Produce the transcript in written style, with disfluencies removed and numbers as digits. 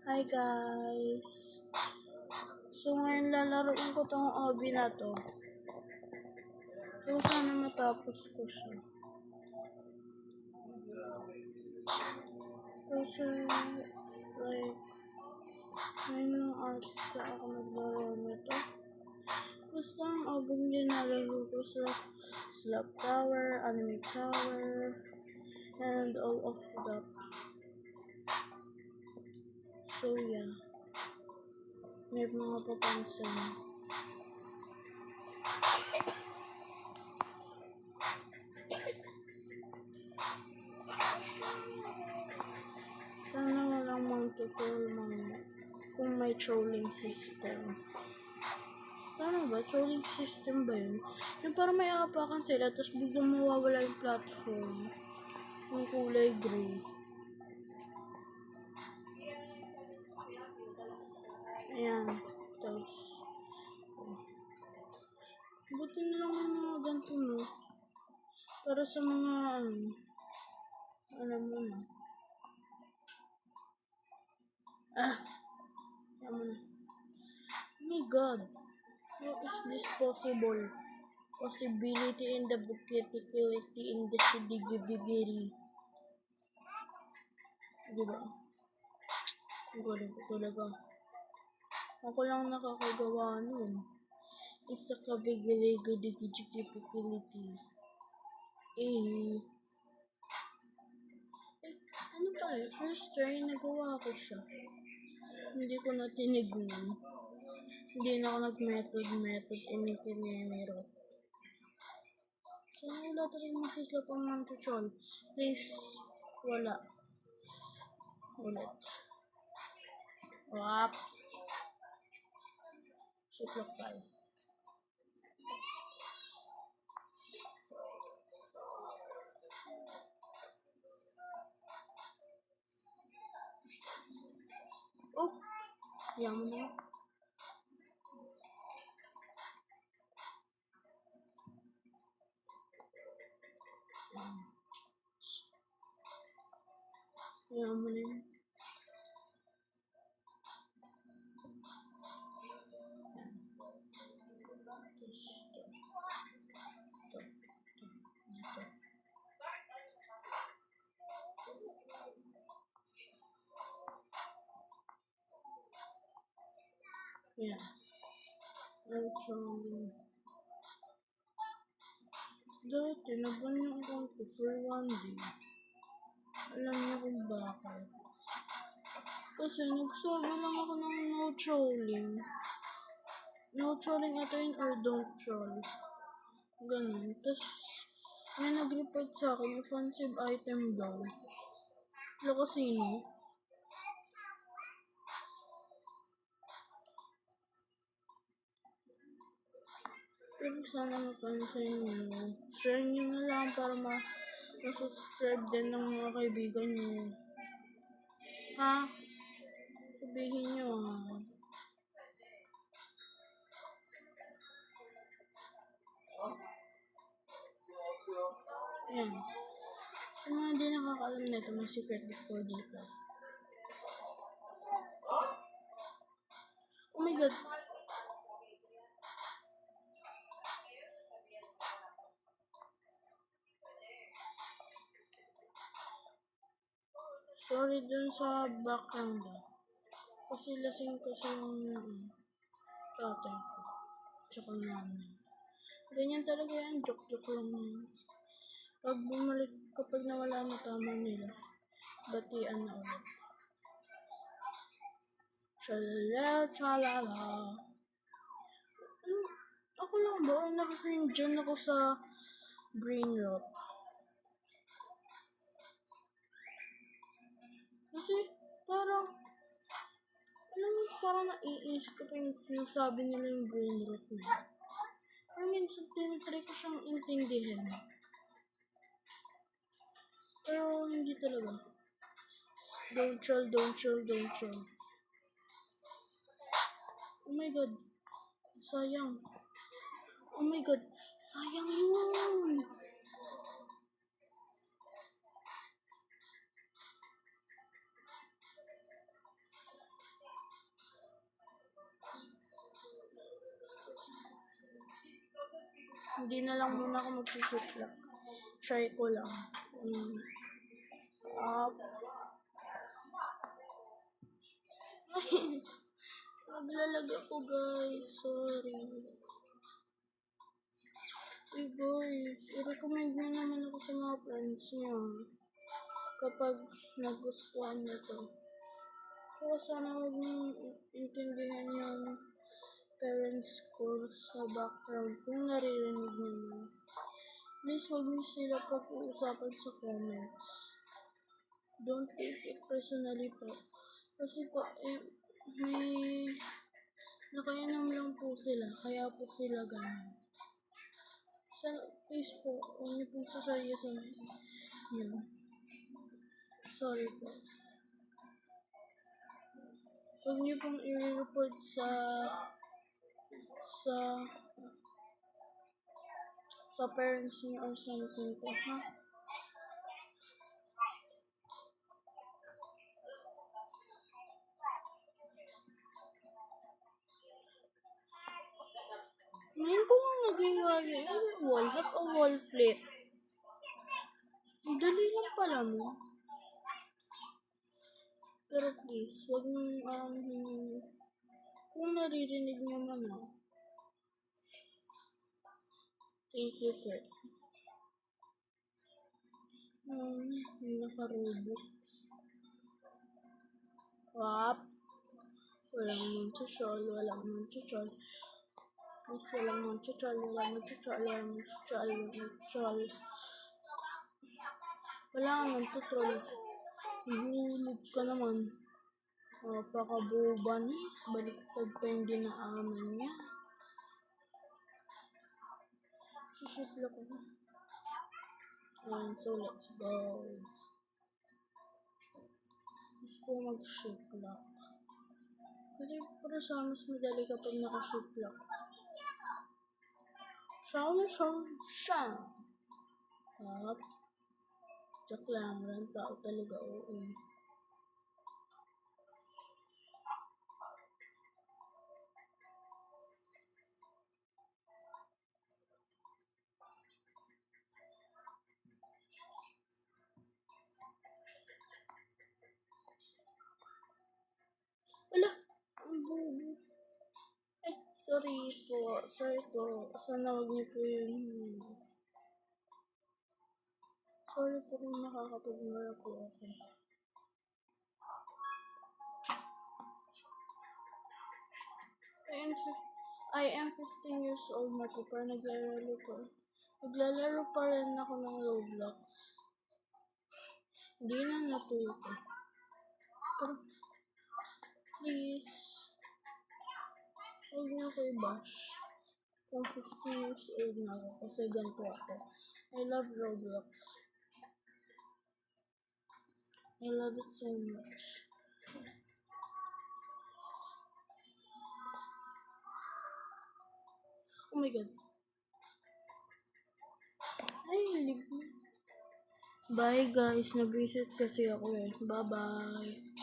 Hi guys! So ngayon lalaroin ko tong hobby na to. So sana matapos ko siya. Kasi like ngayon yung art na ako naglaro nito. Basta ang hobby niya nalaro ko sa Slap Tower, Anime Tower, and all of that. So yeah. May mga papansin. Sana walang multiple mga kung may trolling system. Paano ba? Trolling system ba yun? Yung parang may apakan sila tapos biglang mawawala yung platform. Yung kulay gray. Ayan. Tapos buti na lang yung mga ganito no. Para sa mga alam mo na. Alam mo na. Oh my god. How is this possible? Possibility in the bukitikility in the sidigibigiri. Diba? Ang galing ko talaga. Ako lang nakakagawa nun. Isa ka bigiligidigigipikility. Ano tayo? First try, nagawa ko siya. Hindi ko na tinignan. Hindi na ako nag-method, inikinenero. So, wala talagang masisla pang mantuchol. Please, wala. Ulit. Wap. Shitlok tayo. Oh! Yan mo na. Yan mo na yun. Yeah. Dati, naban yung account ko for one day. Alam niyo kung bakit. Kasi nagsabi lang ako ng no trolling. No trolling ito yun or don't troll. Ganun. Tapos, may nag-report sa akin, offensive item daw. Wala kasi no. Pero sana mapansin nyo. Share nyo na lang para ma-subscribe din ng mga kaibigan nyo. Ha? Sabihin nyo ha. Ayan. Sa mga hindi nakakaalam nito, may secret before dito. Oh my god. Sorry dun sa background kasi lasing kasi yung tatay ko. Tsaka nanay. Ganyan talaga yan. Joke-joke lang yan. Pag bumalik, kapag nawala na tama nila, batian na ulit. Shalala, chalala. Ako lang ba? Nakaka-enjoy ako sa brain rot. Kasi parang parang naiinis ko pa yung sinasabi nila yung brain rot na yun. Pero minsan tinitry ko siyang intindihin. Pero hindi talaga. Don't troll. Oh my god. Sayang. Oh my god. Sayang yun. Hindi na lang muna ako mag-shiplap. Try ko lang. Up. Naglalag ako guys. Sorry. Hey guys, i-recommend nyo naman ako sa mga friends niya kapag nagustuhan nyo to. Kaya sana huwag nyo intindihan yung parents ko sa background kung naririnig nyo na. Please huwag nyo sila pag-uusapan sa comments. Don't take it personally po. Kasi po, may nakainom lang po sila, kaya po sila ganun. Sa face po, huwag niyo pong sasayasan yun. Sorry po. Huwag niyo pong i-report sa parents niyo or something po, ha? Ngayon ko nga nagawa yun. Wall hack o wall flip? Ang dali lang pala mo. Pero please, huwag nung kung naririnig niyo man thank you po. Naka-Robux. Wap. Walang manchuchol. Please, walang manchuchol. Wala nga manchuchol. Ihulog ka naman. Napakabubanis. Baliktad pa yung dinaaman niya. Sisipla ko. And so, let's go. Gusto ko mag-shake lock. Kasi para sa mas madali kapag naka-shake lock. Siya. Up. Joke lang. Walang tao talaga. Oo. Wala. Ang bubo. Sorry po. Sana huwag niyo po yun. Sorry po kung nakakapag-mura po ako. I am 15 years old na po, pero naglalaro pa rin ako ng Roblox. Hindi na natuto. Pero, please, huwag niyo ako i-bash. Kung 15 years old na ako, kasi ganito ako. I love Roblox. I love it so much. Oh my god. Ay, bye guys. Nag-visit kasi ako eh. Bye-bye.